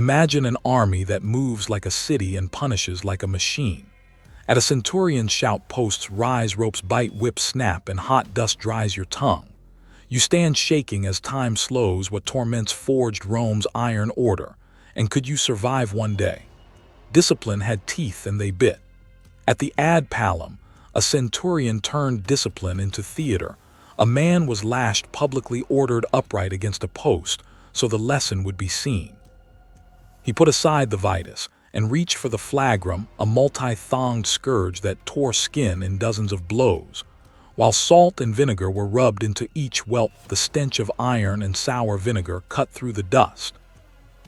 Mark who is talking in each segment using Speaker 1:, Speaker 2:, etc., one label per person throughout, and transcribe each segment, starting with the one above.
Speaker 1: Imagine an army that moves like a city and punishes like a machine. At a centurion's shout, posts rise, ropes bite, whips snap, and hot dust dries your tongue. You stand shaking as time slows what torments forged Rome's iron order. And could you survive one day? Discipline had teeth and they bit. At the ad palum, a centurion turned discipline into theater. A man was lashed publicly, ordered upright against a post, so the lesson would be seen. He put aside the vitus and reached for the flagrum, a multi-thonged scourge that tore skin in dozens of blows. While salt and vinegar were rubbed into each welt, the stench of iron and sour vinegar cut through the dust.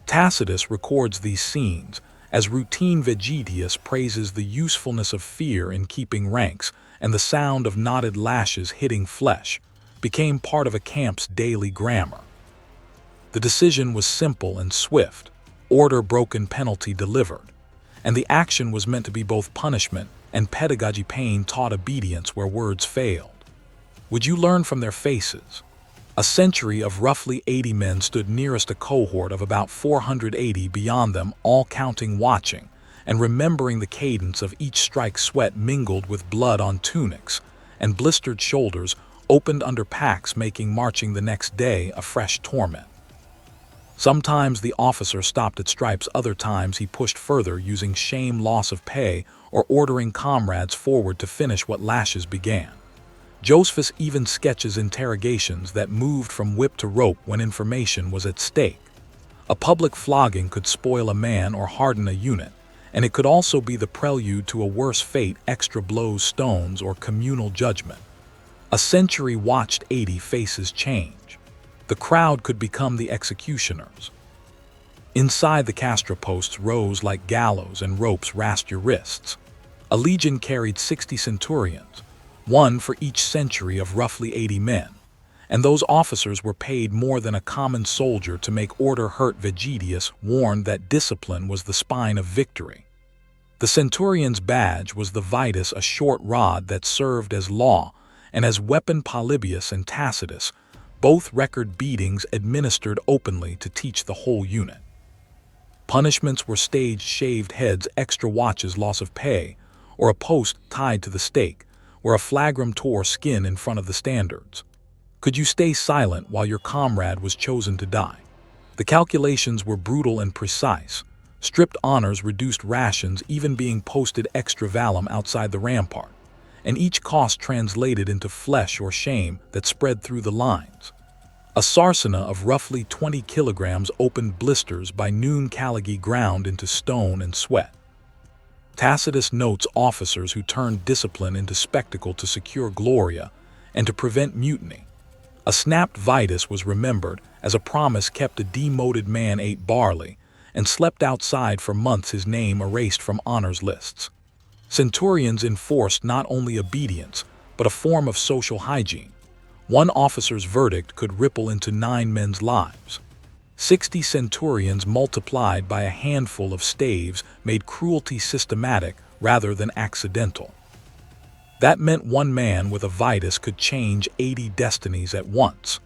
Speaker 1: Tacitus records these scenes, as routine Vegetius praises the usefulness of fear in keeping ranks, and the sound of knotted lashes hitting flesh became part of a camp's daily grammar. The decision was simple and swift: order broken, penalty delivered. And the action was meant to be both punishment and pedagogy. Pain taught obedience where words failed. Would you learn from their faces? A century of roughly 80 men stood nearest a cohort of about 480 beyond them, all counting, watching, and remembering the cadence of each strike. Sweat mingled with blood on tunics, and blistered shoulders opened under packs, making marching the next day a fresh torment. Sometimes the officer stopped at stripes, other times he pushed further, using shame, loss of pay, or ordering comrades forward to finish what lashes began. Josephus even sketches interrogations that moved from whip to rope when information was at stake. A public flogging could spoil a man or harden a unit, and it could also be the prelude to a worse fate: extra blows, stones, or communal judgment. A century watched 80 faces change. The crowd could become the executioners. Inside, the castra posts rose like gallows and ropes rasped your wrists. A legion carried 60 centurions, one for each century of roughly 80 men, and those officers were paid more than a common soldier to make order hurt. Vegetius warned that discipline was the spine of victory. The centurion's badge was the vitus, a short rod that served as law and as weapon. Polybius and Tacitus both record beatings administered openly to teach the whole unit. Punishments were staged: shaved heads, extra watches, loss of pay, or a post tied to the stake, where a flagrum tore skin in front of the standards. Could you stay silent while your comrade was chosen to die? The calculations were brutal and precise. Stripped honors reduced rations, even being posted extra vallum outside the rampart, and each cost translated into flesh or shame that spread through the lines. A sarcina of roughly 20 kilograms opened blisters by noon. Caligae ground into stone and sweat. Tacitus notes officers who turned discipline into spectacle to secure gloria and to prevent mutiny. A snapped vitus was remembered as a promise kept. A demoted man ate barley and slept outside for months, his name erased from honors lists. Centurions enforced not only obedience, but a form of social hygiene. One officer's verdict could ripple into 9 men's lives. 60 centurions multiplied by a handful of staves made cruelty systematic rather than accidental. That meant one man with a vitus could change 80 destinies at once.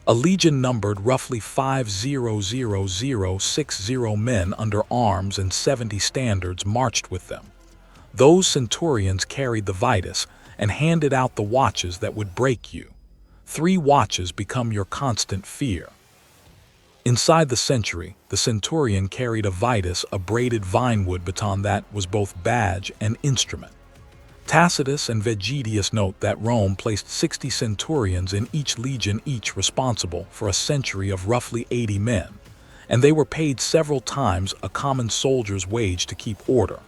Speaker 1: A legion numbered roughly 5,060 men under arms, and 70 standards marched with them. Those centurions carried the vitus and handed out the watches that would break you. 3 watches become your constant fear. Inside the century, the centurion carried a vitus, a braided vinewood baton that was both badge and instrument. Tacitus and Vegetius note that Rome placed 60 centurions in each legion, each responsible for a century of roughly 80 men, and they were paid several times a common soldier's wage to keep order.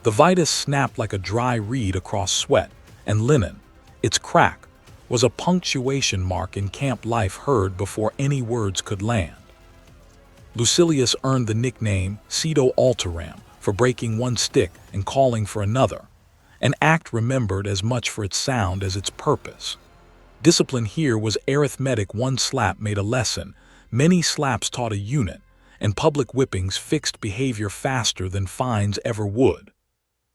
Speaker 1: The vitus snapped like a dry reed across sweat and linen. Its crack was a punctuation mark in camp life, heard before any words could land. Lucilius earned the nickname Cedo Alteram for breaking one stick and calling for another, an act remembered as much for its sound as its purpose. Discipline here was arithmetic: one slap made a lesson, many slaps taught a unit, and public whippings fixed behavior faster than fines ever would.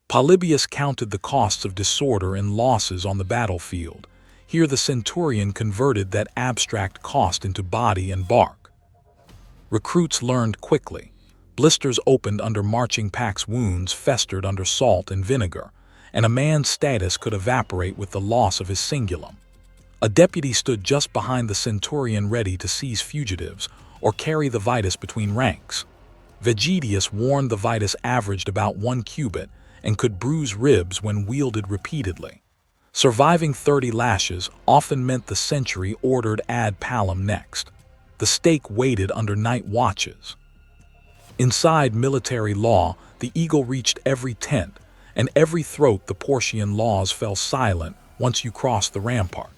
Speaker 1: Polybius counted the costs of disorder and losses on the battlefield. Here the centurion converted that abstract cost into body and bark. Recruits learned quickly. Blisters opened under marching packs, wounds festered under salt and vinegar, and a man's status could evaporate with the loss of his cingulum. A deputy stood just behind the centurion ready to seize fugitives or carry the vitus between ranks. Vegetius warned the vitus averaged about 1 cubit and could bruise ribs when wielded repeatedly. Surviving 30 lashes often meant the century ordered ad palem next. The stake waited under night watches. Inside military law, the eagle reached every tent, and every throat the Porcian laws fell silent once you crossed the rampart.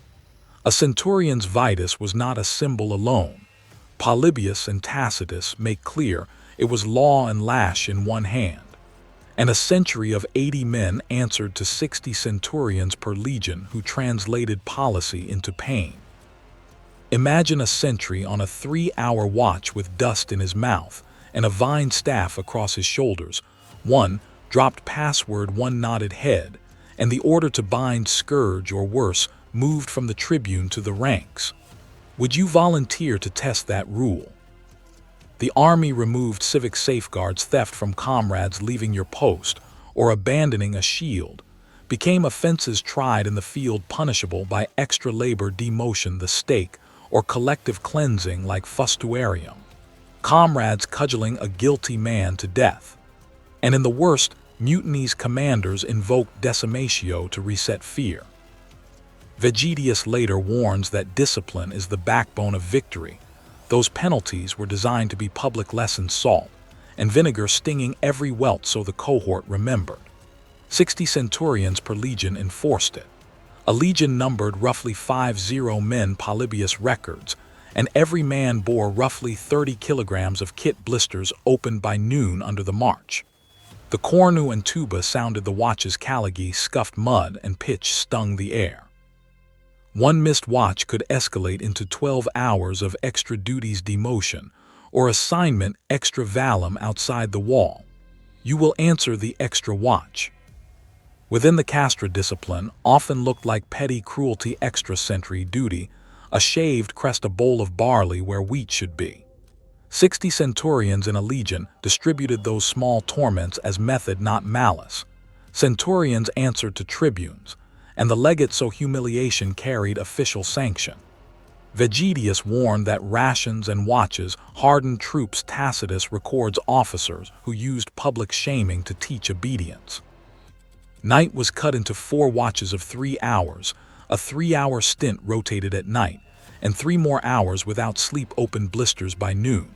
Speaker 1: A centurion's vitus was not a symbol alone. Polybius and Tacitus make clear it was law and lash in one hand. And a century of 80 men answered to 60 centurions per legion who translated policy into pain. Imagine a sentry on a 3-hour watch with dust in his mouth and a vine staff across his shoulders. One dropped password, one nodded head, and the order to bind, scourge, or worse moved from the tribune to the ranks. Would you volunteer to test that rule? The army removed civic safeguards. Theft from comrades leaving your post or abandoning a shield became offenses tried in the field, punishable by extra labor, demotion, the stake, or collective cleansing like fustuarium. Comrades cudgeling a guilty man to death. And in the worst mutinies, commanders invoked decimatio to reset fear. Vegetius later warns that discipline is the backbone of victory. Those penalties were designed to be public lessons, salt and vinegar stinging every welt so the cohort remembered. 60 centurions per legion enforced it. A legion numbered roughly 50 men, Polybius records, and every man bore roughly 30 kilograms of kit. Blisters opened by noon under the march. The cornu and tuba sounded the watches. Caligae scuffed mud and pitch stung the air. One missed watch could escalate into 12 hours of extra duties, demotion, or assignment extra valum outside the wall. You will answer the extra watch. Within the castra, discipline often looked like petty cruelty. Extra sentry duty, a shaved crest, a bowl of barley where wheat should be. 60 centurions in a legion distributed those small torments as method, not malice. Centurions answered to tribunes, and the legate, so humiliation carried official sanction. Vegetius warned that rations and watches hardened troops. Tacitus records officers who used public shaming to teach obedience. Night was cut into 4 watches of 3 hours. A 3-hour stint rotated at night, and 3 more hours without sleep. Opened blisters by noon.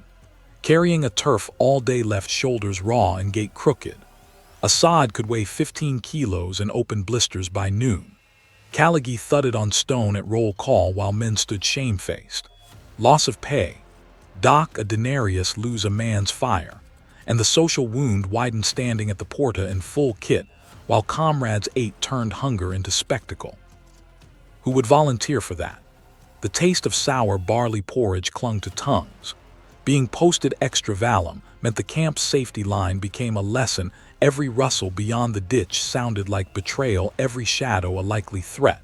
Speaker 1: Carrying a turf all day left shoulders raw and gait crooked. A sod could weigh 15 kilos and opened blisters by noon. Caligae thudded on stone at roll call while men stood shamefaced. Loss of pay. Doc, a denarius lose a man's fire, and the social wound widened standing at the porta in full kit while comrades ate. Turned hunger into spectacle. Who would volunteer for that? The taste of sour barley porridge clung to tongues. Being posted extra valum meant the camp's safety line became a lesson. Every rustle beyond the ditch sounded like betrayal, every shadow a likely threat.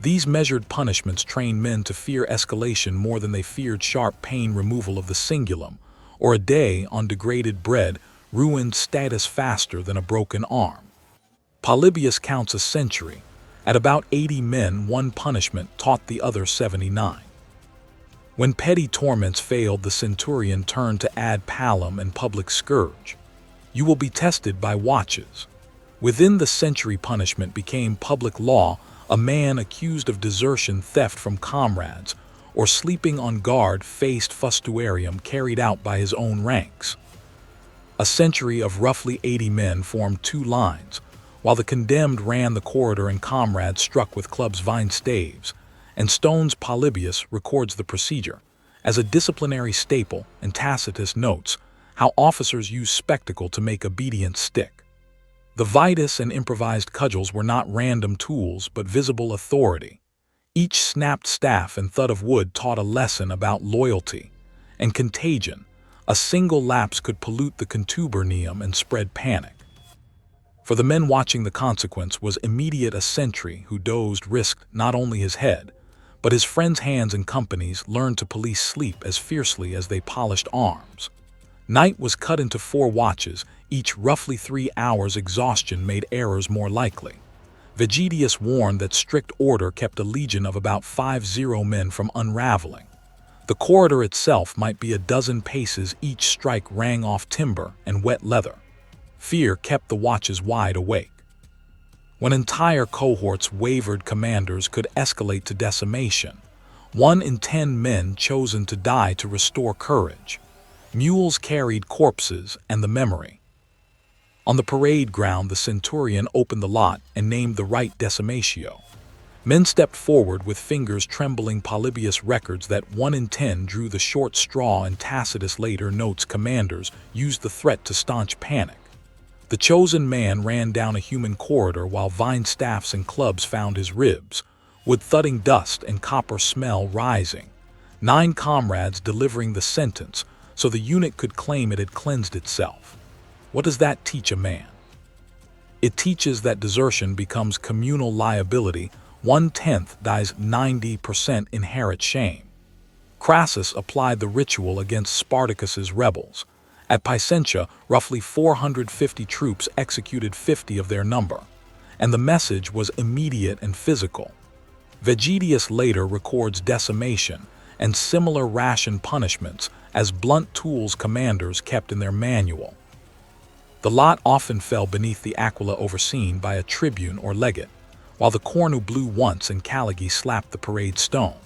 Speaker 1: These measured punishments trained men to fear escalation more than they feared sharp pain. Removal of the cingulum, or a day on degraded bread, ruined status faster than a broken arm. Polybius counts a century. At about 80 men, one punishment taught the other 79. When petty torments failed, the centurion turned to ad palem and public scourge. You will be tested by watches. Within the century, punishment became public law. A man accused of desertion, theft from comrades, or sleeping on guard faced fustuarium carried out by his own ranks. A century of roughly 80 men formed 2 lines, while the condemned ran the corridor and comrades struck with clubs, vine staves, and stones. Polybius records the procedure as a disciplinary staple, and Tacitus notes how officers used spectacle to make obedience stick. The vitus and improvised cudgels were not random tools but visible authority. Each snapped staff and thud of wood taught a lesson about loyalty and contagion. A single lapse could pollute the contubernium and spread panic. For the men watching, the consequence was immediate. A sentry who dozed risked not only his head, but his friends' hands, and companies learned to police sleep as fiercely as they polished arms. Night was cut into 4 watches, each roughly 3 hours. Exhaustion made errors more likely. Vegetius warned that strict order kept a legion of about 50 men from unraveling. The corridor itself might be a dozen paces. Each strike rang off timber and wet leather. Fear kept the watches wide awake. When entire cohorts wavered, commanders could escalate to decimation. 1 in 10 men chosen to die to restore courage. Mules carried corpses and the memory. On the parade ground, the centurion opened the lot and named the right decimatio. Men stepped forward with fingers trembling. Polybius records that 1 in 10 drew the short straw, and Tacitus later notes commanders used the threat to staunch panic. The chosen man ran down a human corridor while vine staffs and clubs found his ribs, wood thudding, dust and copper smell rising. 9 comrades delivering the sentence, so the unit could claim it had cleansed itself. What does that teach a man? It teaches that desertion becomes communal liability. 1/10 dies, 90% inherit shame. Crassus applied the ritual against Spartacus's rebels. At Picentia, roughly 450 troops executed 50 of their number, and the message was immediate and physical. Vegetius later records decimation and similar ration punishments as blunt tools commanders kept in their manual. The lot often fell beneath the aquila, overseen by a tribune or legate, while the cornu blew once and Caligae slapped the parade stone.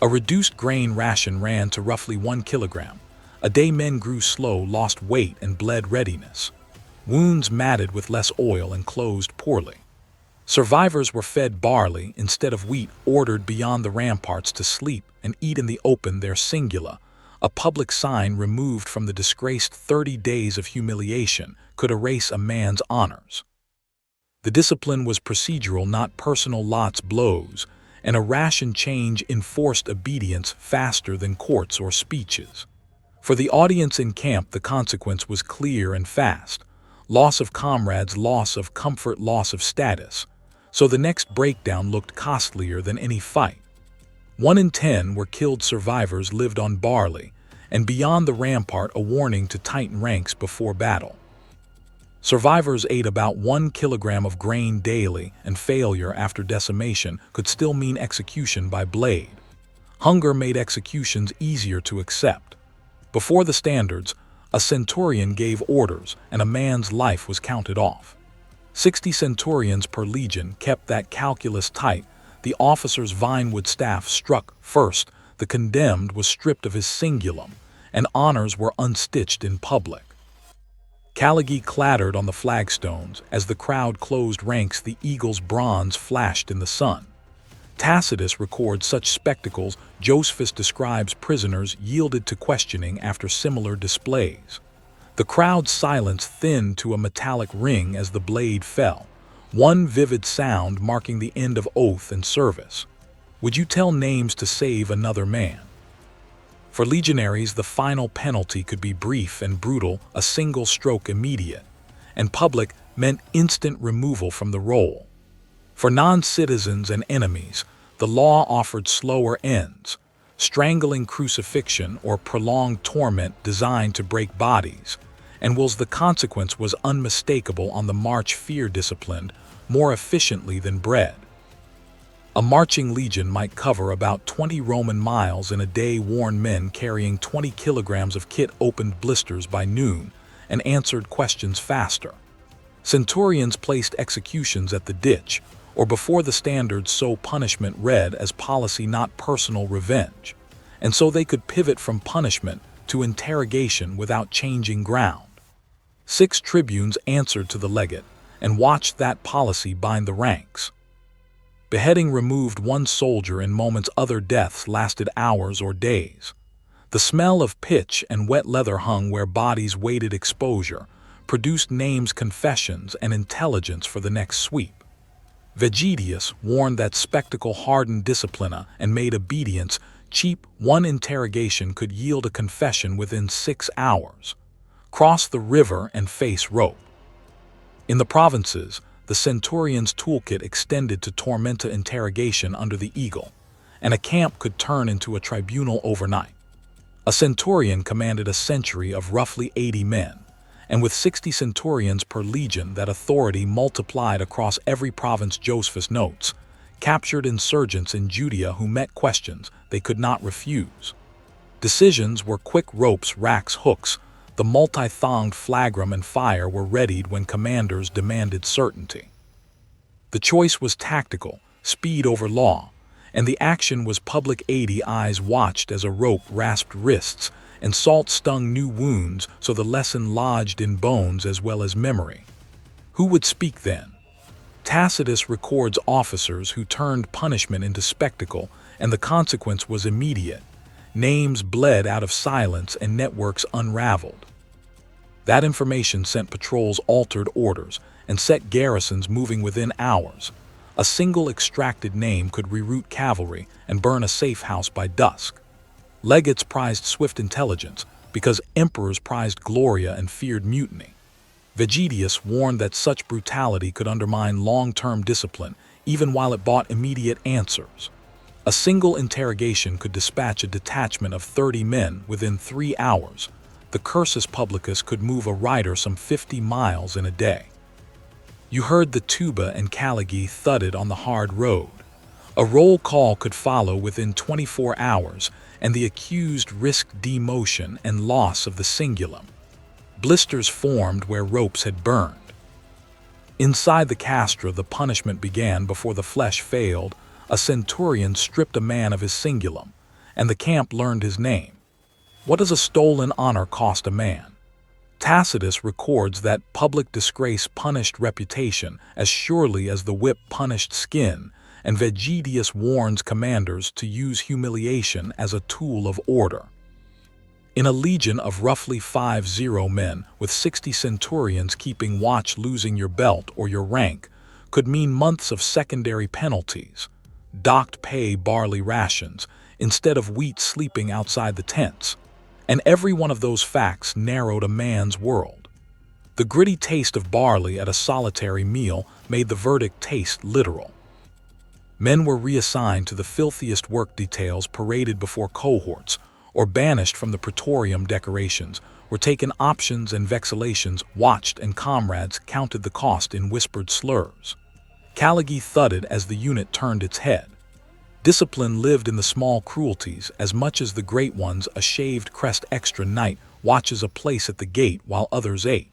Speaker 1: A reduced grain ration ran to roughly 1 kilogram. A day men grew slow, lost weight and bled readiness. Wounds matted with less oil and closed poorly. Survivors were fed barley instead of wheat, ordered beyond the ramparts to sleep and eat in the open. Their singula, a public sign removed from the disgraced 30 days of humiliation, could erase a man's honors. The discipline was procedural, not personal. Lots, blows, and a ration change enforced obedience faster than courts or speeches. For the audience in camp, the consequence was clear and fast: loss of comrades, loss of comfort, loss of status. So the next breakdown looked costlier than any fight. 1 in 10 were killed. Survivors lived on barley, and beyond the rampart, a warning to tighten ranks before battle. Survivors ate about 1 kilogram of grain daily, and failure after decimation could still mean execution by blade. Hunger made executions easier to accept. Before the standards, a centurion gave orders, and a man's life was counted off. 60 centurions per legion kept that calculus tight. The officer's vinewood staff struck first. The condemned was stripped of his cingulum, and honors were unstitched in public. Caligae clattered on the flagstones. As the crowd closed ranks, the eagle's bronze flashed in the sun. Tacitus records such spectacles. Josephus describes prisoners yielded to questioning after similar displays. The crowd's silence thinned to a metallic ring as the blade fell, one vivid sound marking the end of oath and service. Would you tell names to save another man? For legionaries, the final penalty could be brief and brutal, a single stroke immediate, and public meant instant removal from the roll. For non-citizens and enemies, the law offered slower ends: strangling, crucifixion, or prolonged torment designed to break bodies. And whilst the consequence was unmistakable on the march, fear disciplined more efficiently than bread. A marching legion might cover about 20 Roman miles in a day. Worn men carrying 20 kilograms of kit opened blisters by noon and answered questions faster. Centurions placed executions at the ditch or before the standards, so punishment read as policy, not personal revenge, and so they could pivot from punishment to interrogation without changing ground. 6 tribunes answered to the legate and watched that policy bind the ranks. Beheading removed 1 soldier in moments. Other deaths lasted hours or days. The smell of pitch and wet leather hung where bodies waited. Exposure produced names, confessions, and intelligence for the next sweep. Vegetius warned that spectacle hardened disciplina and made obedience cheap. 1 interrogation could yield a confession within 6 hours. Cross the river and face rope. In the provinces, the centurion's toolkit extended to tormenta interrogation under the eagle, and a camp could turn into a tribunal overnight. A centurion commanded a century of roughly 80 men, and with 60 centurions per legion, that authority multiplied across every province. Josephus notes, captured insurgents in Judea who met questions they could not refuse. Decisions were quick. Ropes, racks, hooks, the multi-thonged flagrum and fire were readied when commanders demanded certainty. The choice was tactical, speed over law, and the action was public. 80 eyes watched as a rope rasped wrists and salt stung new wounds, so the lesson lodged in bones as well as memory. Who would speak then? Tacitus records officers who turned punishment into spectacle, and the consequence was immediate. Names bled out of silence and networks unraveled. That information sent patrols, altered orders, and set garrisons moving within hours. A single extracted name could reroute cavalry and burn a safe house by dusk. Legates prized swift intelligence because emperors prized gloria and feared mutiny. Vegetius warned that such brutality could undermine long-term discipline, even while it brought immediate answers. A single interrogation could dispatch a detachment of 30 men within 3 hours. The cursus publicus could move a rider some 50 miles in a day. You heard the tuba and caligae thudded on the hard road. A roll call could follow within 24 hours, and the accused risked demotion and loss of the cingulum. Blisters formed where ropes had burned. Inside the castra, the punishment began before the flesh failed. A centurion stripped a man of his cingulum, and the camp learned his name. What does a stolen honor cost a man? Tacitus records that public disgrace punished reputation as surely as the whip punished skin, and Vegetius warns commanders to use humiliation as a tool of order. In a legion of roughly 50 men, with 60 centurions keeping watch, losing your belt or your rank could mean months of secondary penalties. Docked pay, barley rations, instead of wheat, sleeping outside the tents. And every one of those facts narrowed a man's world. The gritty taste of barley at a solitary meal made the verdict taste literal. Men were reassigned to the filthiest work details, paraded before cohorts, or banished from the praetorium. Decorations were taken, options and vexations watched, and comrades counted the cost in whispered slurs. Caligae thudded as the unit turned its head. Discipline lived in the small cruelties as much as the great ones. A shaved crest extra night watches a place at the gate while others ate.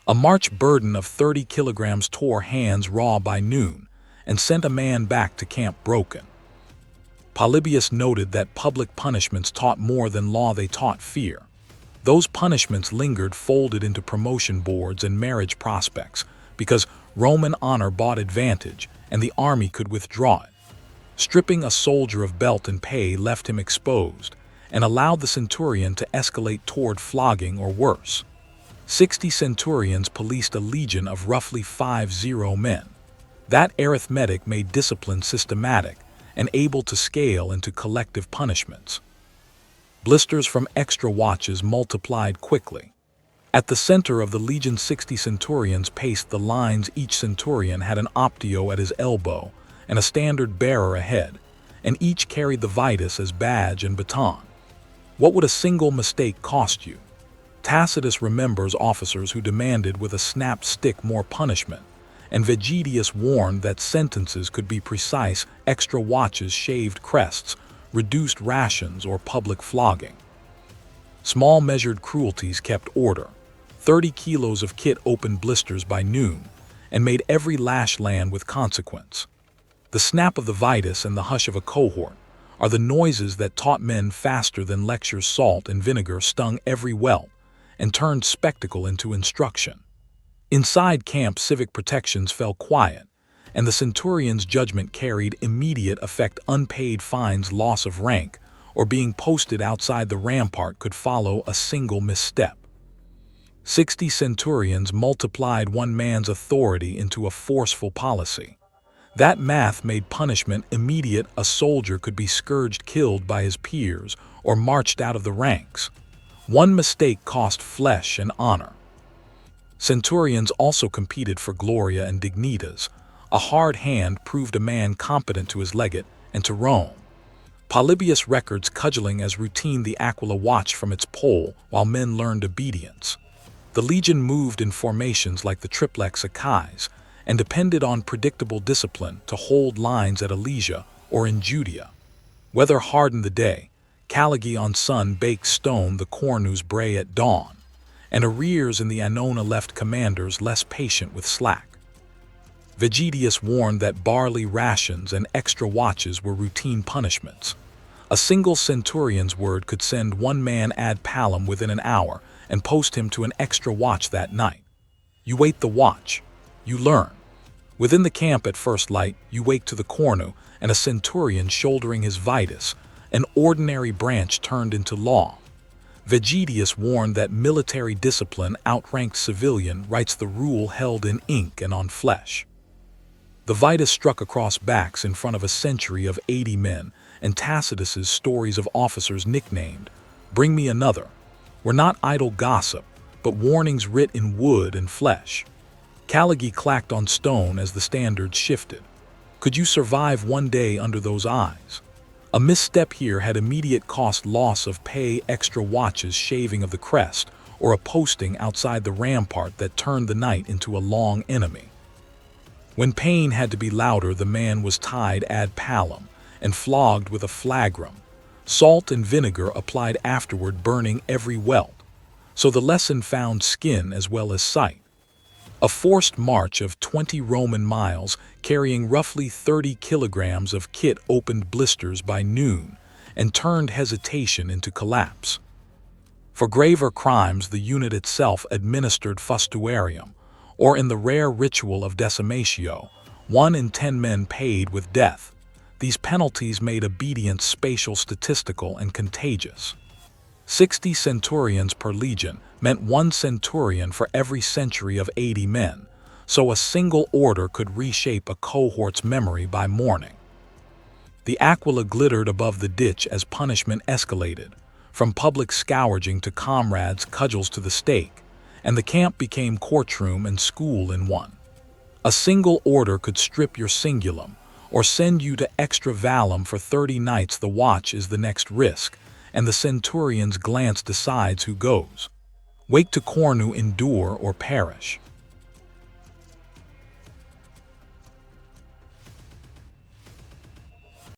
Speaker 1: A march burden of 30 kilograms tore hands raw by noon and sent a man back to camp broken. Polybius noted that public punishments taught more than law, they taught fear. Those punishments lingered, folded into promotion boards and marriage prospects, because Roman honor bought advantage and the army could withdraw it. Stripping a soldier of belt and pay left him exposed and allowed the centurion to escalate toward flogging or worse. 60 centurions policed a legion of roughly 50 men. That arithmetic made discipline systematic and able to scale into collective punishments. Blisters from extra watches multiplied quickly. At the center of the legion, 60 centurions paced the lines. Each centurion had an optio at his elbow and a standard bearer ahead, and each carried the vitus as badge and baton. What would a single mistake cost you? Tacitus remembers officers who demanded with a snapped stick more punishment, and Vegetius warned that sentences could be precise: extra watches, shaved crests, reduced rations, or public flogging. Small measured cruelties kept order. 30 kilos of kit opened blisters by noon and made every lash land with consequence. The snap of the vitus and the hush of a cohort are the noises that taught men faster than lectures. Salt and vinegar stung every welt and turned spectacle into instruction. Inside camp, civic protections fell quiet, and the centurion's judgment carried immediate effect. Unpaid fines, loss of rank, or being posted outside the rampart could follow a single misstep. 60 centurions multiplied one man's authority into a forceful policy. That math made punishment immediate. A soldier could be scourged, killed by his peers, or marched out of the ranks. One mistake cost flesh and honor. Centurions also competed for gloria and dignitas. A hard hand proved a man competent to his legate and to Rome. Polybius records cudgeling as routine. The Aquila watched from its pole while men learned obedience. The legion moved in formations like the triplex Achai's and depended on predictable discipline to hold lines at Alesia or in Judea. Weather hardened the day. Caligae on sun-baked stone the cornu's bray at dawn, and arrears in the Annona left commanders less patient with slack. Vegetius warned that barley rations and extra watches were routine punishments. A single centurion's word could send one man ad palem within an hour and post him to an extra watch that night. You wait the watch. You learn. Within the camp at first light, you wake to the cornu and a centurion shouldering his vitus, an ordinary branch turned into law. Vegetius warned that military discipline outranked civilian rights, the rule held in ink and on flesh. The vitus struck across backs in front of a century of 80 men, and Tacitus's stories of officers nicknamed, "Bring me another," were not idle gossip, but warnings writ in wood and flesh. Caligae clacked on stone as the standards shifted. Could you survive one day under those eyes? A misstep here had immediate cost: loss of pay, extra watches, shaving of the crest, or a posting outside the rampart that turned the night into a long enemy. When pain had to be louder, the man was tied ad palem and flogged with a flagrum, salt and vinegar applied afterward, burning every welt. So the lesson found skin as well as sight. A forced march of 20 Roman miles, carrying roughly 30 kilograms of kit, opened blisters by noon and turned hesitation into collapse. For graver crimes, the unit itself administered fustuarium, or in the rare ritual of decimatio, 1 in 10 men paid with death. These penalties made obedience spatial, statistical, and contagious. 60 centurions per legion meant 1 centurion for every century of 80 men, so a single order could reshape a cohort's memory by morning. The Aquila glittered above the ditch as punishment escalated, from public scourging to comrades' cudgels to the stake, and the camp became courtroom and school in one. A single order could strip your cingulum, or send you to extra valum for 30 nights. The watch is the next risk, and the centurion's glance decides who goes. Wake to cornu, endure or perish.